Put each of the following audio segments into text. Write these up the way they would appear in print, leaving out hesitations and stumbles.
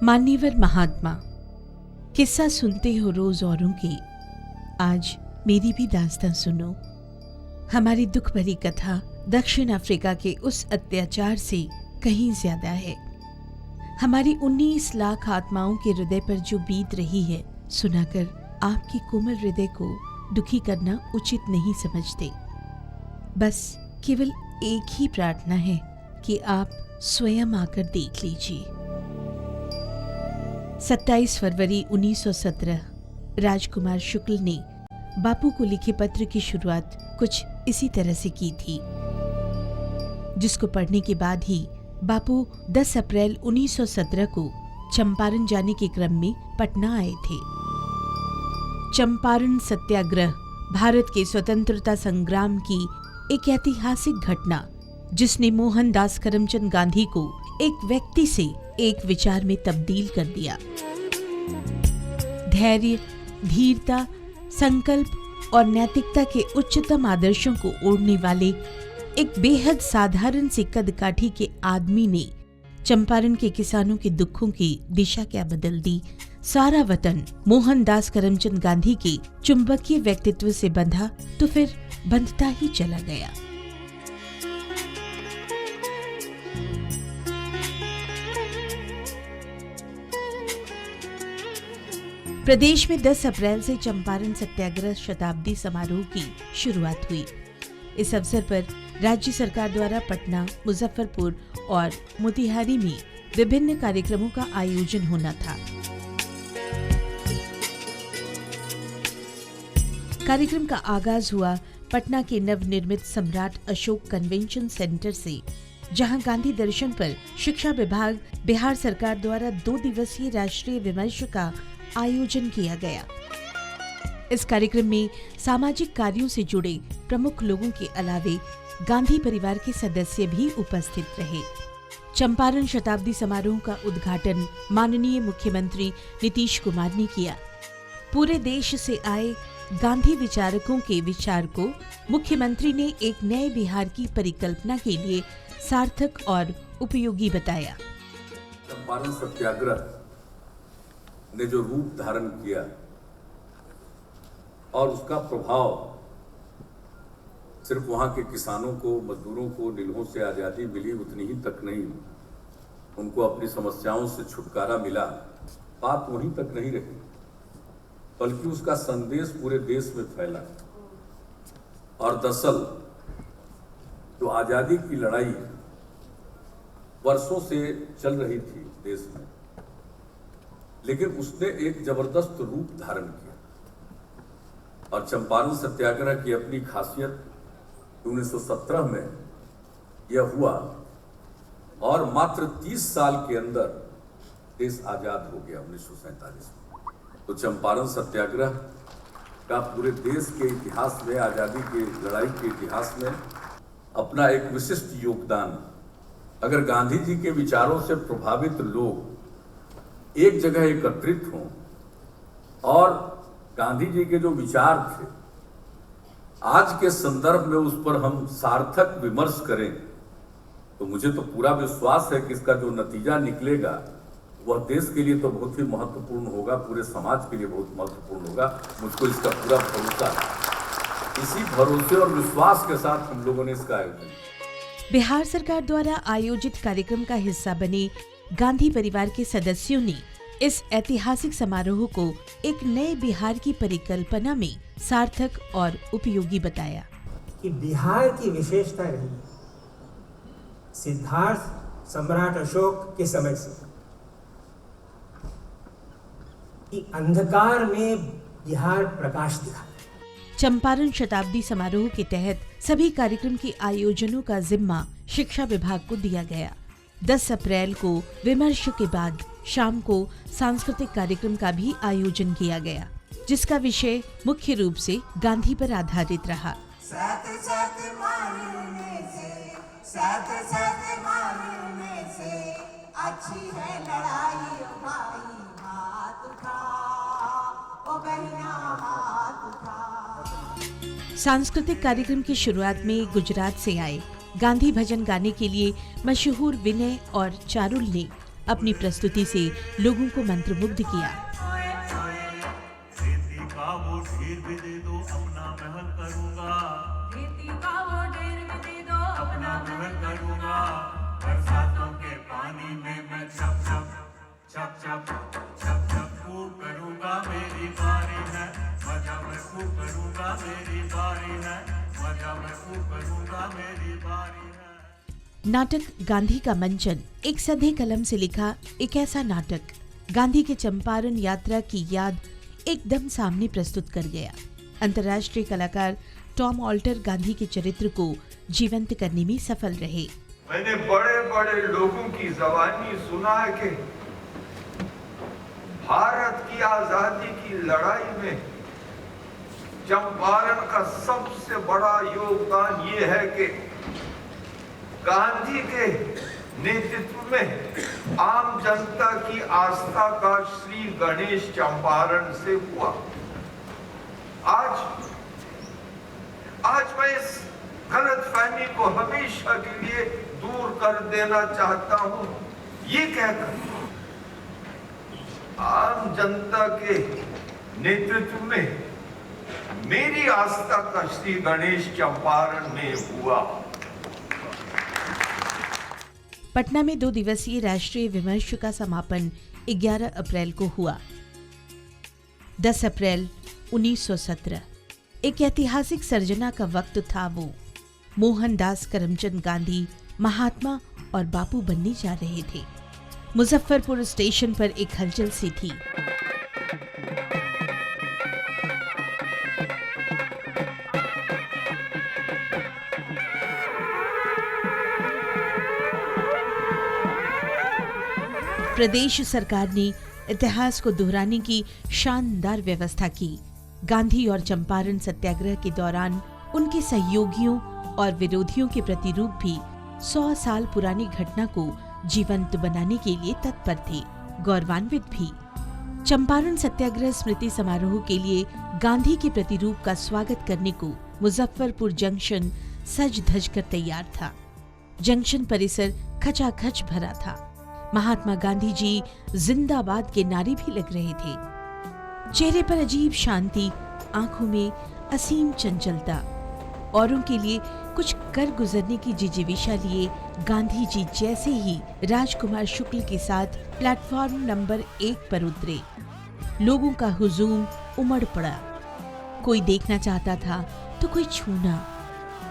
मान्यवर महात्मा, किस्सा सुनते हो रोज औरों की, आज मेरी भी दास्तां सुनो। हमारी दुख भरी कथा दक्षिण अफ्रीका के उस अत्याचार से कहीं ज्यादा है। हमारी 19 लाख आत्माओं के हृदय पर जो बीत रही है, सुनाकर आपकी कोमल हृदय को दुखी करना उचित नहीं समझते। बस केवल एक ही प्रार्थना है कि आप स्वयं आकर देख लीजिए। 27 फरवरी 1917 राजकुमार शुक्ल ने बापू को लिखे पत्र की शुरुआत कुछ इसी तरह से की थी, जिसको पढ़ने के बाद ही बापू 10 अप्रैल 1917 को चंपारण जाने के क्रम में पटना आए थे। चंपारण सत्याग्रह भारत के स्वतंत्रता संग्राम की एक ऐतिहासिक घटना, जिसने मोहनदास करमचंद गांधी को एक व्यक्ति से एक विचार में तब्दील कर दिया। धैर्य, धीरता, संकल्प और नैतिकता के उच्चतम आदर्शों को ओढ़ने वाले एक बेहद साधारण से कदकाठी के आदमी ने चंपारण के किसानों के दुखों की दिशा क्या बदल दी। सारा वतन मोहनदास करमचंद गांधी के चुंबकीय व्यक्तित्व से बंधा तो फिर बंधता ही चला गया। प्रदेश में 10 अप्रैल से चंपारण सत्याग्रह शताब्दी समारोह की शुरुआत हुई। इस अवसर पर राज्य सरकार द्वारा पटना, मुजफ्फरपुर और मोतिहारी में विभिन्न कार्यक्रमों का आयोजन होना था। कार्यक्रम का आगाज हुआ पटना के नवनिर्मित सम्राट अशोक कन्वेंशन सेंटर से, जहां गांधी दर्शन पर शिक्षा विभाग, बिहार सरकार द्वारा 2 दिवसीय राष्ट्रीय विमर्श का आयोजन किया गया। इस कार्यक्रम में सामाजिक कार्यों से जुड़े प्रमुख लोगों के अलावे गांधी परिवार के सदस्य भी उपस्थित रहे। चंपारण शताब्दी समारोह का उद्घाटन माननीय मुख्यमंत्री नीतीश कुमार ने किया। पूरे देश से आए गांधी विचारकों के विचार को मुख्यमंत्री ने एक नए बिहार की परिकल्पना के लिए सार्थक और उपयोगी बताया। चंपारण सत्याग्रह ने जो रूप धारण किया और उसका प्रभाव सिर्फ वहां के किसानों को, मजदूरों को निलहों से आजादी मिली उतनी ही तक नहीं, उनको अपनी समस्याओं से छुटकारा मिला, बात वहीं तक नहीं रही, बल्कि उसका संदेश पूरे देश में फैला। और दरअसल जो आजादी की लड़ाई वर्षों से चल रही थी देश में, लेकिन उसने एक जबरदस्त रूप धारण किया। और चंपारण सत्याग्रह की अपनी खासियत 1917 में यह हुआ और मात्र 30 साल के अंदर देश आजाद हो गया 1947 में। तो चंपारण सत्याग्रह का पूरे देश के इतिहास में, आजादी की लड़ाई के इतिहास में अपना एक विशिष्ट योगदान। अगर गांधी जी के विचारों से प्रभावित लोग एक जगह एकत्रित हों और गांधी जी के जो विचार थे आज के संदर्भ में उस पर हम सार्थक विमर्श करें, तो मुझे तो पूरा विश्वास है कि इसका जो नतीजा निकलेगा वह देश के लिए तो बहुत ही महत्वपूर्ण होगा, पूरे समाज के लिए बहुत महत्वपूर्ण होगा। मुझको इसका पूरा भरोसा है। इसी भरोसे और विश्वास के साथ हम लोगों ने इसका आयोजन किया। बिहार सरकार द्वारा आयोजित कार्यक्रम का हिस्सा बने गांधी परिवार के सदस्यों ने इस ऐतिहासिक समारोह को एक नए बिहार की परिकल्पना में सार्थक और उपयोगी बताया। कि बिहार की विशेषता रही सिद्धार्थ सम्राट अशोक के समय से कि अंधकार में बिहार प्रकाश दिखा। चंपारण शताब्दी समारोह के तहत सभी कार्यक्रम के आयोजनों का जिम्मा शिक्षा विभाग को दिया गया। 10 अप्रैल को विमर्श के बाद शाम को सांस्कृतिक कार्यक्रम का भी आयोजन किया गया, जिसका विषय मुख्य रूप से गांधी पर आधारित रहा। अच्छी है लड़ाई भाई, हाथ उठा, ओ बहना हाथ उठा। सांस्कृतिक कार्यक्रम की शुरुआत में गुजरात से आए गांधी भजन गाने के लिए मशहूर विनय और चारुल ने अपनी प्रस्तुति से लोगों को मंत्रमुग्ध किया। खेती का वो ढेर भी दे दो अपना महल करूंगा, खेती का वो ढेर भी दे दो अपना महल करूंगा, बरसातों के पानी में मैं छप छप छप छप छप छप खूब करूंगा, मेरी बारी है मजा मैं खूब करूंगा, मेरी बारी है मजा मैं खूब करूंगा, मेरी बारी है। नाटक गांधी का मंचन एक सधे कलम से लिखा एक ऐसा नाटक गांधी के चंपारण यात्रा की याद एकदम सामने प्रस्तुत कर गया। अंतर्राष्ट्रीय कलाकार टॉम ऑल्टर गांधी के चरित्र को जीवंत करने में सफल रहे। मैंने बड़े बड़े लोगों की ज़बानी सुना है कि भारत की आजादी की लड़ाई में चंपारण का सबसे बड़ा योगदान ये है कि गांधी के नेतृत्व में आम जनता की आस्था का श्री गणेश चंपारण से हुआ। आज मैं इस गलतफहमी को हमेशा के लिए दूर कर देना चाहता हूं, ये कहकर आम जनता के नेतृत्व में मेरी आस्था का श्री गणेश चंपारण में हुआ। पटना में 2 दिवसीय राष्ट्रीय विमर्श का समापन 11 अप्रैल को हुआ। 10 अप्रैल 1917 एक ऐतिहासिक सर्जना का वक्त था। वो मोहनदास करमचंद गांधी महात्मा और बापू बनने जा रहे थे। मुजफ्फरपुर स्टेशन पर एक हलचल सी थी। प्रदेश सरकार ने इतिहास को दोहराने की शानदार व्यवस्था की। गांधी और चंपारण सत्याग्रह के दौरान उनके सहयोगियों और विरोधियों के प्रतिरूप भी 100 साल पुरानी घटना को जीवंत बनाने के लिए तत्पर थे, गौरवान्वित भी। चंपारण सत्याग्रह स्मृति समारोह के लिए गांधी के प्रतिरूप का स्वागत करने को मुजफ्फरपुर जंक्शन सज धज कर तैयार था। जंक्शन परिसर खचाखच भरा था। महात्मा गांधी जी जिंदाबाद के नारे भी लग रहे थे। चेहरे पर अजीब शांति, आंखों में असीम चंचलता, औरों के लिए कुछ कर गुजरने की जिजीविशा लिए गांधी जी जैसे ही राजकुमार शुक्ल के साथ प्लेटफॉर्म नंबर 1 पर उतरे, लोगों का हुजूम उमड़ पड़ा। कोई देखना चाहता था तो कोई छूना।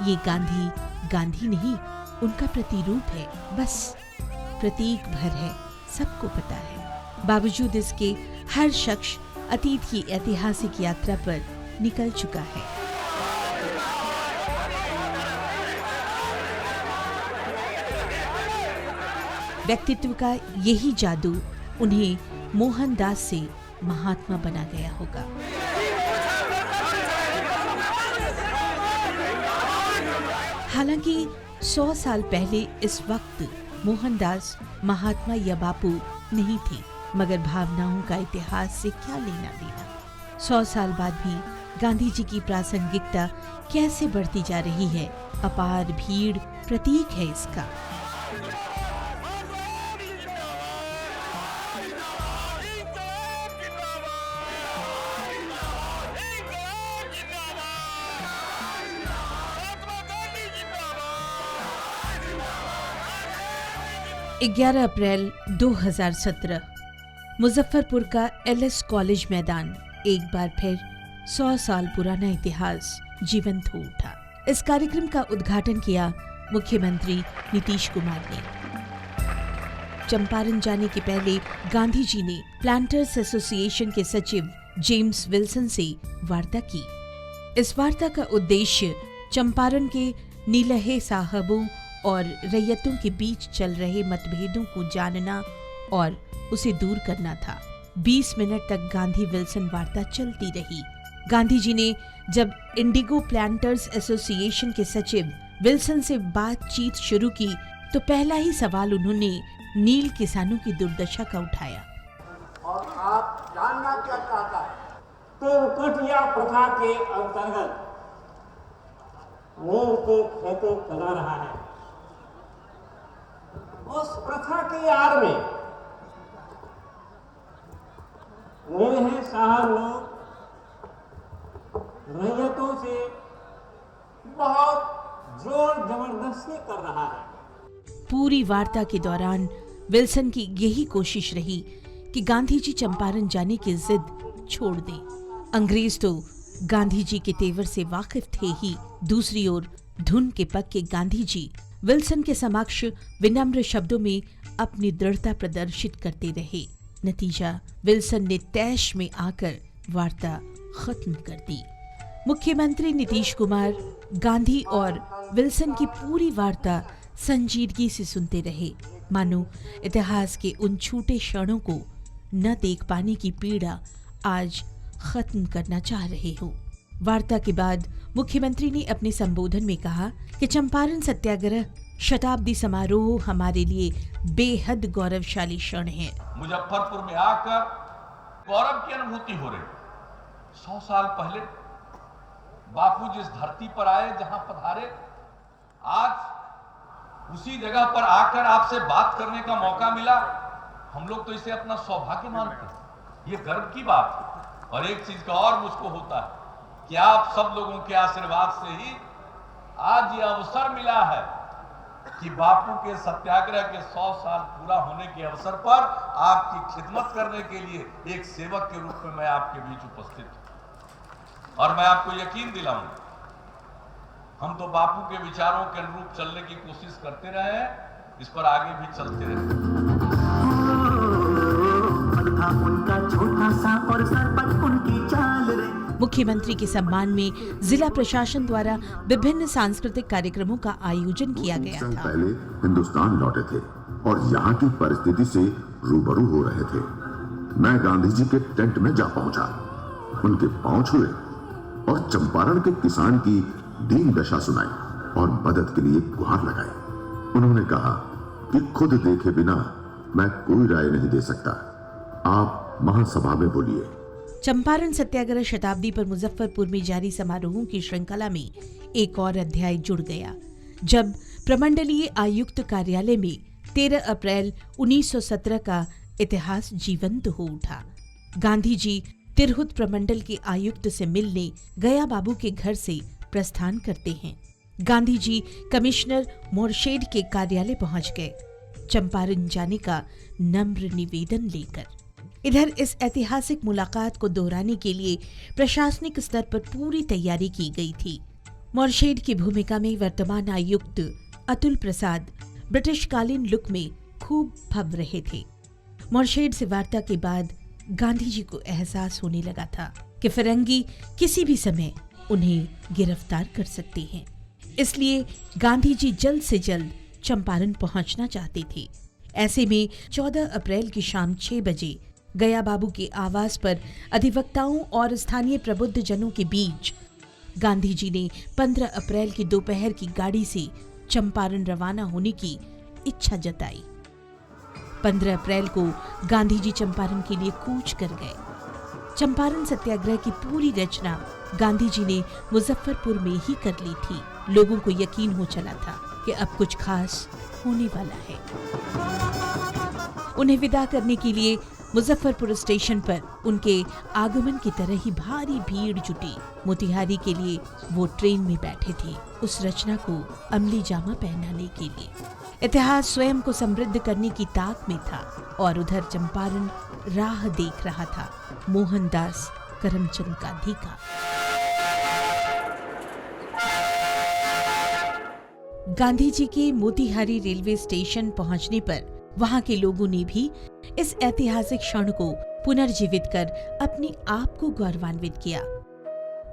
ये गांधी गांधी नहीं, उनका प्रतिरूप है, बस प्रतीक भर है, सबको पता है। बावजूद इसके हर शख्स अतीत की ऐतिहासिक यात्रा पर निकल चुका है। व्यक्तित्व का यही जादू उन्हें मोहनदास से महात्मा बना गया होगा। हालांकि 100 साल पहले इस वक्त मोहनदास महात्मा या बापू नहीं थे, मगर भावनाओं का इतिहास से क्या लेना देना। 100 साल बाद भी गांधी जी की प्रासंगिकता कैसे बढ़ती जा रही है, अपार भीड़ प्रतीक है इसका। ग्यारह अप्रैल 2017 मुजफ्फरपुर का LS कॉलेज मैदान एक बार फिर 100 साल पुराना इतिहास जीवंत हो उठा। इस कार्यक्रम का उद्घाटन किया मुख्यमंत्री नीतीश कुमार ने। चंपारण जाने के पहले गांधी जी ने प्लांटर्स एसोसिएशन के सचिव जेम्स विल्सन से वार्ता की। इस वार्ता का उद्देश्य चंपारण के नीलहे साहबों और रैयतों के बीच चल रहे मतभेदों को जानना और उसे दूर करना था। 20 मिनट तक गांधी विल्सन वार्ता चलती रही। गांधी जी ने जब इंडिगो प्लांटर्स एसोसिएशन के सचिव विल्सन से बातचीत शुरू की तो पहला ही सवाल उन्होंने नील किसानों की दुर्दशा का उठाया। और आप जानना क्या चाहता है? तुर्कटिया प्रथा के अंतर्गत मूंग को खेती करा रहा है। उस प्रथा की आड़ में निरह साहब लोग रैयतों से बहुत जोर जबरदस्ती कर रहा है। पूरी वार्ता के दौरान विल्सन की यही कोशिश रही कि गांधी जी चंपारण जाने की जिद छोड़ दें। अंग्रेज तो गांधी जी के तेवर से वाकिफ थे ही, दूसरी ओर धुन के पक्के गांधी जी विल्सन के समक्ष विनम्र शब्दों में अपनी दृढ़ता प्रदर्शित करते रहे। नतीजा, विल्सन ने तैश में आकर वार्ता खत्म कर दी। मुख्यमंत्री नीतीश कुमार गांधी और विल्सन की पूरी वार्ता संजीदगी से सुनते रहे, मानो इतिहास के उन छूटे क्षणों को न देख पाने की पीड़ा आज खत्म करना चाह रहे हो। वार्ता के बाद मुख्यमंत्री ने अपने संबोधन में कहा कि चंपारण सत्याग्रह शताब्दी समारोह हमारे लिए बेहद गौरवशाली क्षण है। मुजफ्फरपुर में आकर गौरव की अनुभूति हो रही। 100 साल पहले बापू जिस धरती पर आए, जहां पधारे, आज उसी जगह पर आकर आपसे बात करने का मौका मिला। हम लोग तो इसे अपना सौभाग्य मानते हैं, ये गर्व की बात है। और एक चीज का और मुझको होता है कि आप सब लोगों के आशीर्वाद से ही आज ये अवसर मिला है कि बापू के सत्याग्रह के 100 साल पूरा होने के अवसर पर आपकी खिदमत करने के लिए एक सेवक के रूप में मैं आपके बीच उपस्थित हूं। और मैं आपको यकीन दिलाऊं, हम तो बापू के विचारों के अनुरूप चलने की कोशिश करते रहे हैं, इस पर आगे भी चलते रहे। मुख्यमंत्री के सम्मान में जिला प्रशासन द्वारा विभिन्न सांस्कृतिक कार्यक्रमों का आयोजन किया गया था। पहले हिंदुस्तान लौटे थे और यहाँ की परिस्थिति से रूबरू हो रहे थे। मैं गांधी जी के टेंट में जा पहुंचा, उनके पांव छुए और चंपारण के किसान की दीन दशा सुनाई और मदद के लिए गुहार लगाई। उन्होंने कहा कि खुद देखे बिना मैं कोई राय नहीं दे सकता, आप महासभा में बोलिए। चंपारण सत्याग्रह शताब्दी पर मुजफ्फरपुर में जारी समारोहों की श्रृंखला में एक और अध्याय जुड़ गया, जब प्रमंडलीय आयुक्त कार्यालय में 13 अप्रैल 1917 का इतिहास जीवंत हो उठा। गांधी जी तिरहुत प्रमंडल के आयुक्त से मिलने गया बाबू के घर से प्रस्थान करते हैं। गांधी जी कमिश्नर मोरशेड के कार्यालय पहुंच गए, चंपारण जाने का नम्र निवेदन लेकर। इधर इस ऐतिहासिक मुलाकात को दोहराने के लिए प्रशासनिक स्तर पर पूरी तैयारी की गई थी। मोरशेड की भूमिका में वर्तमान आयुक्त अतुल प्रसाद ब्रिटिशकालीन लुक में खूब भव रहे थे। मोरशेड से वार्ता के बाद गांधी जी को एहसास होने लगा था कि फिरंगी किसी भी समय उन्हें गिरफ्तार कर सकते हैं, इसलिए गांधी जी जल्द से जल्द चंपारण पहुंचना चाहते थे। ऐसे में 14 अप्रैल की शाम 6 बजे गया बाबू के आवास पर अधिवक्ताओं और स्थानीय प्रबुद्ध जनों के बीच गांधी जी ने 15 अप्रैल की दोपहर की गाड़ी से चंपारण रवाना होने की इच्छा जताई। 15 अप्रैल को गांधी जी चंपारण के लिए कूच कर गए। चंपारण सत्याग्रह की पूरी रचना गांधी जी ने मुजफ्फरपुर में ही कर ली थी। लोगों को यकीन हो चला था कि अब कुछ खास होने वाला है। उन्हें विदा करने के लिए मुजफ्फरपुर स्टेशन पर उनके आगमन की तरह ही भारी भीड़ जुटी। मोतिहारी के लिए वो ट्रेन में बैठे थे, उस रचना को अमली जामा पहनाने के लिए। इतिहास स्वयं को समृद्ध करने की ताक में था और उधर चंपारण राह देख रहा था मोहनदास करमचंद गांधी का। गांधी जी के मोतिहारी रेलवे स्टेशन पहुंचने पर वहां के लोगों ने भी इस ऐतिहासिक क्षण को पुनर्जीवित कर अपने आप को गौरवान्वित किया।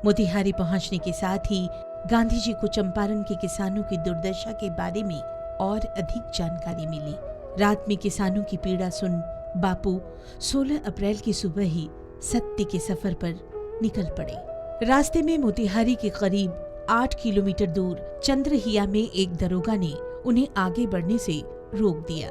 मोतिहारी पहुंचने के साथ ही गांधी जी को चंपारण के किसानों की दुर्दशा के बारे में और अधिक जानकारी मिली। रात में किसानों की पीड़ा सुन बापू 16 अप्रैल की सुबह ही सत्य के सफर पर निकल पड़े। रास्ते में मोतिहारी के करीब 8 किलोमीटर दूर चंद्रहिया में एक दरोगा ने उन्हें आगे बढ़ने से रोक दिया।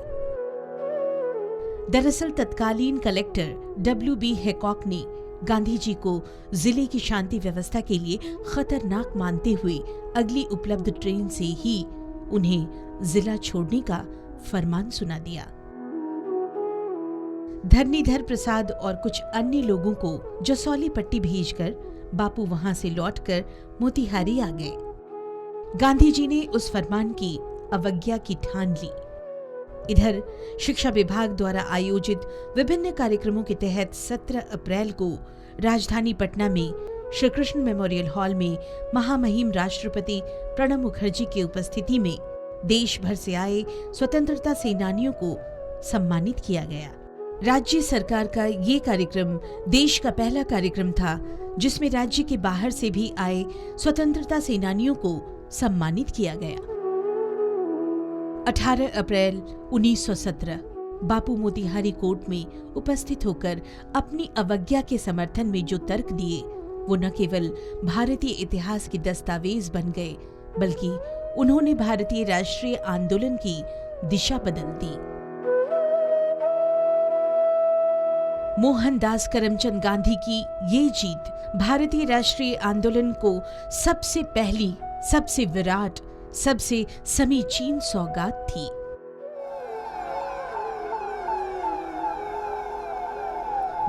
दरअसल तत्कालीन कलेक्टर W.B. हैकॉक ने गांधी जी को जिले की शांति व्यवस्था के लिए खतरनाक मानते हुए अगली उपलब्ध ट्रेन से ही उन्हें जिला छोड़ने का फरमान सुना दिया। धरणीधर प्रसाद और कुछ अन्य लोगों को जसौली पट्टी भेजकर बापू वहां से लौटकर मोतिहारी आ गए। गांधी जी ने उस फरमान की अवज्ञा की ठान ली। इधर शिक्षा विभाग द्वारा आयोजित विभिन्न कार्यक्रमों के तहत 17 अप्रैल को राजधानी पटना में श्री कृष्ण मेमोरियल हॉल में महामहिम राष्ट्रपति प्रणब मुखर्जी की उपस्थिति में देश भर से आए स्वतंत्रता सेनानियों को सम्मानित किया गया। राज्य सरकार का ये कार्यक्रम देश का पहला कार्यक्रम था जिसमें राज्य के बाहर से भी आए स्वतंत्रता सेनानियों को सम्मानित किया गया। 18 अप्रैल 1917 बापू मोतिहारी कोर्ट में उपस्थित होकर अपनी अवज्ञा के समर्थन में जो तर्क दिए वो न केवल भारतीय इतिहास के दस्तावेज बन गए बल्कि उन्होंने भारतीय राष्ट्रीय आंदोलन की दिशा बदल दी। मोहनदास करमचंद गांधी की ये जीत भारतीय राष्ट्रीय आंदोलन को सबसे पहली, सबसे विराट, सबसे समीचीन सौगात थी।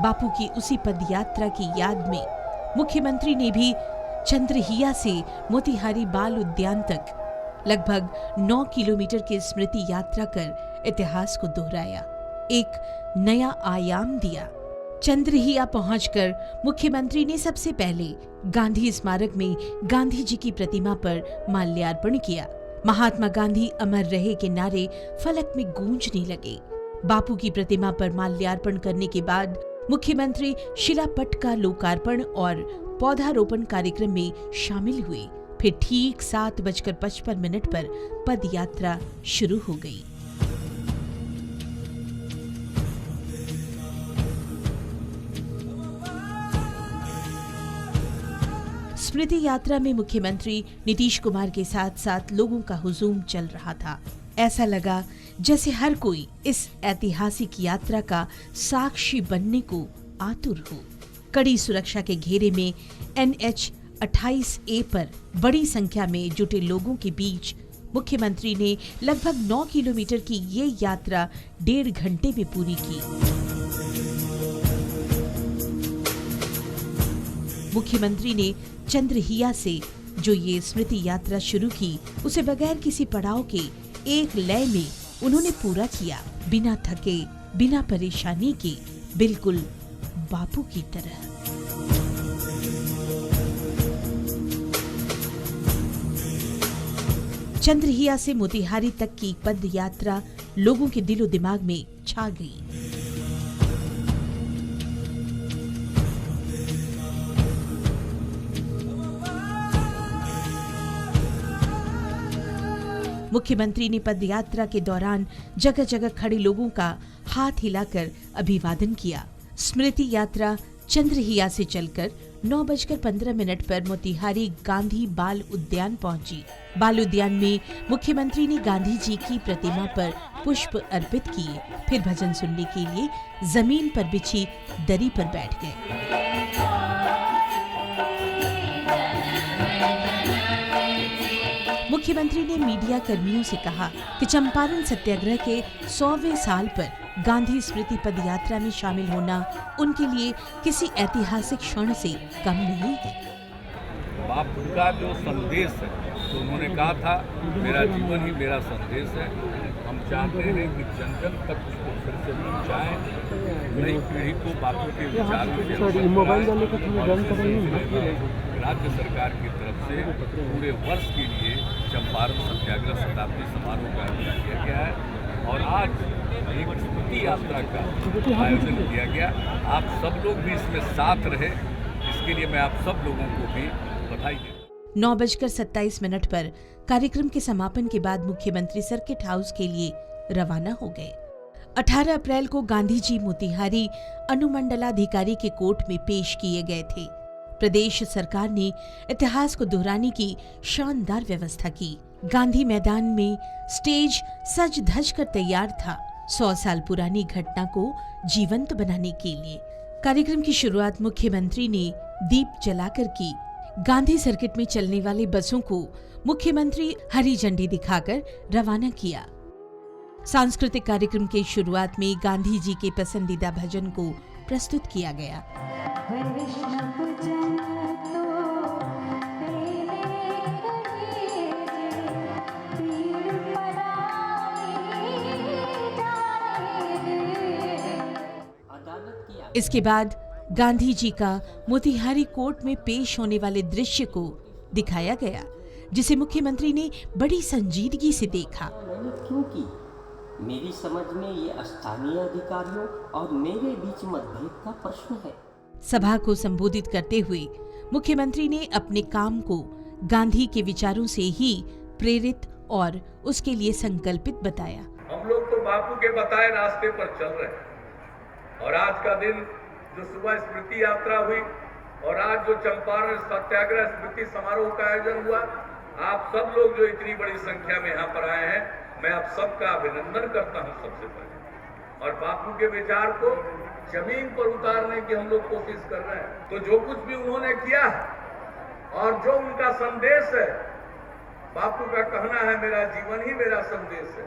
बापू की उसी पदयात्रा की याद में मुख्यमंत्री ने भी चंद्रहिया से मोतिहारी बाल उद्यान तक लगभग 9 किलोमीटर की स्मृति यात्रा कर इतिहास को दोहराया, एक नया आयाम दिया। चंद्रहिया पहुंचकर मुख्यमंत्री ने सबसे पहले गांधी स्मारक में गांधी जी की प्रतिमा पर माल्यार्पण किया। महात्मा गांधी अमर रहे के नारे फलक में गूंजने लगे। बापू की प्रतिमा पर माल्यार्पण करने के बाद मुख्यमंत्री शिलापट का लोकार्पण और पौधारोपण कार्यक्रम में शामिल हुए। फिर ठीक 7:55 पर पद यात्रा शुरू हो गई। स्मृति यात्रा में मुख्यमंत्री नीतीश कुमार के साथ साथ लोगों का हुजूम चल रहा था। ऐसा लगा जैसे हर कोई इस ऐतिहासिक यात्रा का साक्षी बनने को आतुर हो। कड़ी सुरक्षा के घेरे में NH 28A पर बड़ी संख्या में जुटे लोगों के बीच मुख्यमंत्री ने लगभग 9 किलोमीटर की ये यात्रा 1.5 घंटे में पूरी की। मुख्यमंत्री ने चंद्रहिया से जो ये स्मृति यात्रा शुरू की उसे बगैर किसी पड़ाव के एक लय में उन्होंने पूरा किया, बिना थके, बिना परेशानी के, बिल्कुल बापू की तरह। चंद्रहिया से मोतिहारी तक की पद यात्रा लोगों के दिलो दिमाग में छा गई। मुख्यमंत्री ने पदयात्रा के दौरान जगह जगह खड़े लोगों का हाथ हिलाकर अभिवादन किया। स्मृति यात्रा चंद्रहिया से चलकर 9:15 पर मोतिहारी गांधी बाल उद्यान पहुंची। बाल उद्यान में मुख्यमंत्री ने गांधी जी की प्रतिमा पर पुष्प अर्पित किए, फिर भजन सुनने के लिए जमीन पर बिछी दरी पर बैठ गए। मुख्यमंत्री ने मीडिया कर्मियों से कहा कि चंपारण सत्याग्रह के 100वें साल पर गांधी स्मृति पदयात्रा में शामिल होना उनके लिए किसी ऐतिहासिक क्षण से कम नहीं है। बापू का जो संदेश है तो उन्होंने कहा था मेरा जीवन ही मेरा संदेश है। हम चाहते हैं कि जन जन तक उसको फिर से पहुँचाएं, नई पीढ़ी को बापू के विचारों से राज्य सरकार की तरफ से पूरे वर्ष के लिए चंपारण सत्याग्रह शताब्दी समारोह का आयोजन किया गया है और आज एक स्मृति यात्रा का आयोजन किया गया। आप सब लोग भी इसमें साथ रहे, इसके लिए मैं आप सब लोगों को भी बधाई देता हूं। 9:27 पर कार्यक्रम के समापन के बाद मुख्यमंत्री सर्किट हाउस के लिए रवाना हो गए। 18 अप्रैल को गांधी जी मोतिहारी अनुमंडलाधिकारी के कोर्ट में पेश किए गए थे। प्रदेश सरकार ने इतिहास को दोहराने की शानदार व्यवस्था की। गांधी मैदान में स्टेज सज धज कर तैयार था 100 साल पुरानी घटना को जीवंत बनाने के लिए। कार्यक्रम की शुरुआत मुख्यमंत्री ने दीप जलाकर की। गांधी सर्किट में चलने वाले बसों को मुख्यमंत्री हरी झंडी दिखाकर रवाना किया। सांस्कृतिक कार्यक्रम के शुरुआत में गांधी जी के पसंदीदा भजन को प्रस्तुत किया गया। इसके बाद गांधी जी का मोतिहारी कोर्ट में पेश होने वाले दृश्य को दिखाया गया, जिसे मुख्यमंत्री ने बड़ी संजीदगी से देखा। मैंने क्यों की? मेरी समझ में ये स्थानीय अधिकारियों और मेरे बीच मतभेद का प्रश्न है। सभा को संबोधित करते हुए मुख्यमंत्री ने अपने काम को गांधी के विचारों से ही प्रेरित और उसके लिए संकल्पित बताया। हम लोग तो बापू के बताए रास्ते पर चल रहे हैं और आज का दिन जो सुबह स्मृति यात्रा हुई और आज जो चंपारण सत्याग्रह स्मृति समारोह का आयोजन हुआ, आप सब लोग जो इतनी बड़ी संख्या में यहाँ पर आए हैं, मैं आप सबका अभिनंदन करता हूँ सबसे पहले। और बापू के विचार को जमीन पर उतारने की हम लोग कोशिश कर रहे हैं। तो जो कुछ भी उन्होंने किया है और जो उनका संदेश है, बापू का कहना है मेरा जीवन ही मेरा संदेश है,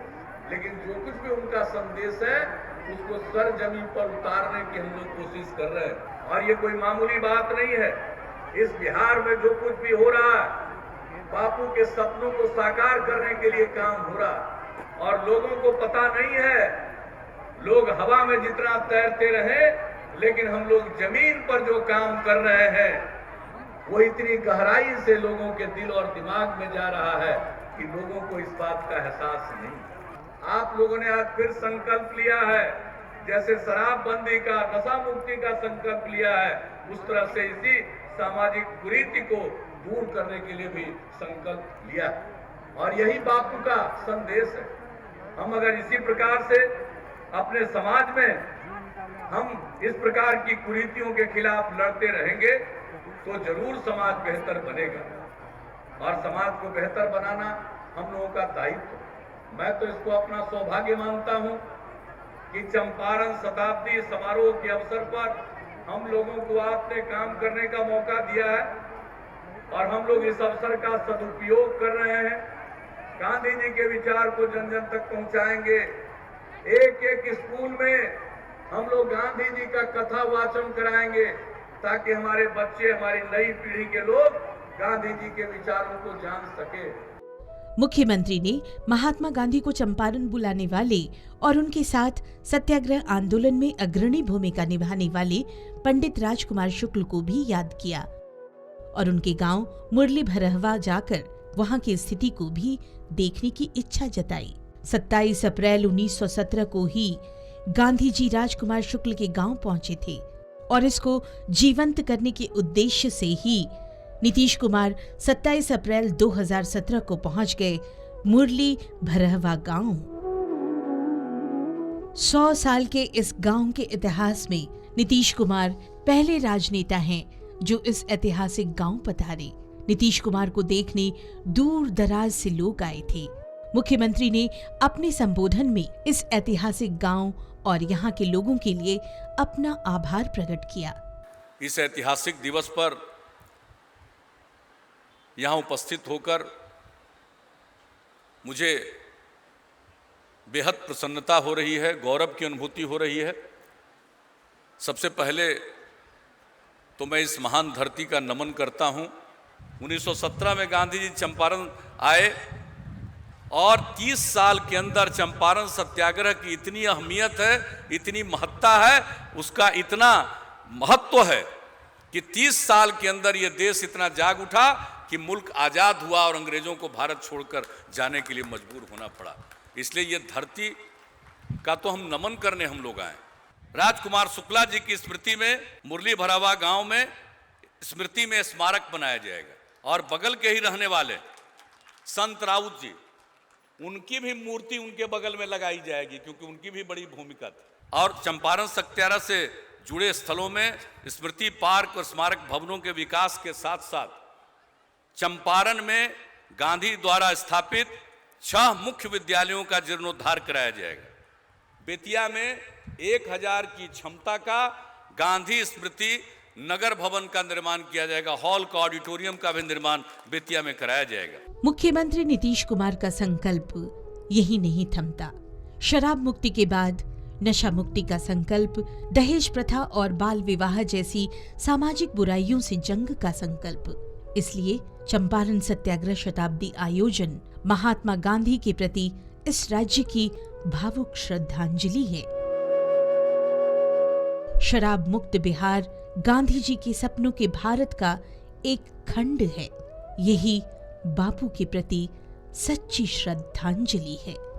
लेकिन जो कुछ भी उनका संदेश है उसको सर जमीन पर उतारने की हम लोग कोशिश कर रहे हैं। और ये कोई मामूली बात नहीं है। इस बिहार में जो कुछ भी हो रहा है, बापू के सपनों को साकार करने के लिए काम हो रहा है और लोगों को पता नहीं है। लोग हवा में जितना तैरते रहे, लेकिन हम लोग जमीन पर जो काम कर रहे हैं वो इतनी गहराई से लोगों के दिल और दिमाग में जा रहा है कि लोगों को इस बात का एहसास नहीं। आप लोगों ने आज फिर संकल्प लिया है, जैसे शराबबंदी का, नशा मुक्ति का संकल्प लिया है, उस तरह से इसी सामाजिक कुरीति को दूर करने के लिए भी संकल्प लिया और यही बापू का संदेश है। हम अगर इसी प्रकार से अपने समाज में हम इस प्रकार की कुरीतियों के खिलाफ लड़ते रहेंगे तो जरूर समाज बेहतर बनेगा और समाज को बेहतर बनाना हम लोगों का दायित्व। मैं तो इसको अपना सौभाग्य मानता हूं कि चंपारण शताब्दी समारोह के अवसर पर हम लोगों को आपने काम करने का मौका दिया है और हम लोग इस अवसर का सदुपयोग कर रहे हैं। गांधी जी के विचार को जन जन तक पहुंचाएंगे। एक एक स्कूल में हम लोग गांधी जी का कथा वाचन कराएंगे ताकि हमारे बच्चे, हमारी नई पीढ़ी के लोग गांधी जी के विचारों को जान सके। मुख्यमंत्री ने महात्मा गांधी को चंपारण बुलाने वाले और उनके साथ सत्याग्रह आंदोलन में अग्रणी भूमिका निभाने वाले पंडित राजकुमार शुक्ल को भी याद किया और उनके गांव मुरली भरहवा जाकर वहां की स्थिति को भी देखने की इच्छा जताई। 27 अप्रैल 1917 को ही गांधी जी राजकुमार शुक्ल के गांव पहुंचे थे और इसको जीवंत करने के उद्देश्य से ही नीतीश कुमार 27 अप्रैल 2017 को पहुंच गए मुरली भरहवा गांव। 100 साल के इस गांव के इतिहास में नीतीश कुमार पहले राजनेता हैं जो इस ऐतिहासिक गांव पधारे। नीतीश कुमार को देखने दूर दराज से लोग आए थे। मुख्यमंत्री ने अपने संबोधन में इस ऐतिहासिक गांव और यहाँ के लोगों के लिए अपना आभार प्रकट किया। इस ऐतिहासिक दिवस पर यहाँ उपस्थित होकर मुझे बेहद प्रसन्नता हो रही है, गौरव की अनुभूति हो रही है। सबसे पहले तो मैं इस महान धरती का नमन करता हूँ। 1917 में गांधी जी चंपारण आए और 30 साल के अंदर चंपारण सत्याग्रह की इतनी अहमियत है, इतनी महत्ता है, उसका इतना महत्व है कि 30 साल के अंदर ये देश इतना जाग उठा कि मुल्क आज़ाद हुआ और अंग्रेजों को भारत छोड़कर जाने के लिए मजबूर होना पड़ा। इसलिए ये धरती का तो हम नमन करने हम लोग आए। राजकुमार शुक्ला जी की स्मृति में मुरली भरावा गांव में स्मृति में स्मारक बनाया जाएगा और बगल के ही रहने वाले संत राउत जी, उनकी भी मूर्ति उनके बगल में लगाई जाएगी क्योंकि उनकी भी बड़ी भूमिका थी। और चंपारण सत्याग्रह से जुड़े स्थलों में स्मृति पार्क और स्मारक भवनों के विकास के साथ साथ चंपारण में गांधी द्वारा स्थापित 6 मुख्य विद्यालयों का जीर्णोद्धार कराया जाएगा। बेतिया में 1000 की क्षमता का गांधी स्मृति नगर भवन का निर्माण किया जाएगा। हॉल का, ऑडिटोरियम का भी निर्माण बेतिया में कराया जाएगा। मुख्यमंत्री नीतीश कुमार का संकल्प यही नहीं थमता। शराब मुक्ति के बाद नशा मुक्ति का संकल्प, दहेज प्रथा और बाल विवाह जैसी सामाजिक बुराइयों से जंग का संकल्प। इसलिए चंपारण सत्याग्रह शताब्दी आयोजन महात्मा गांधी के प्रति इस राज्य की भावुक श्रद्धांजलि है। शराब मुक्त बिहार गांधी जी के सपनों के भारत का एक खंड है। यही बापू के प्रति सच्ची श्रद्धांजलि है।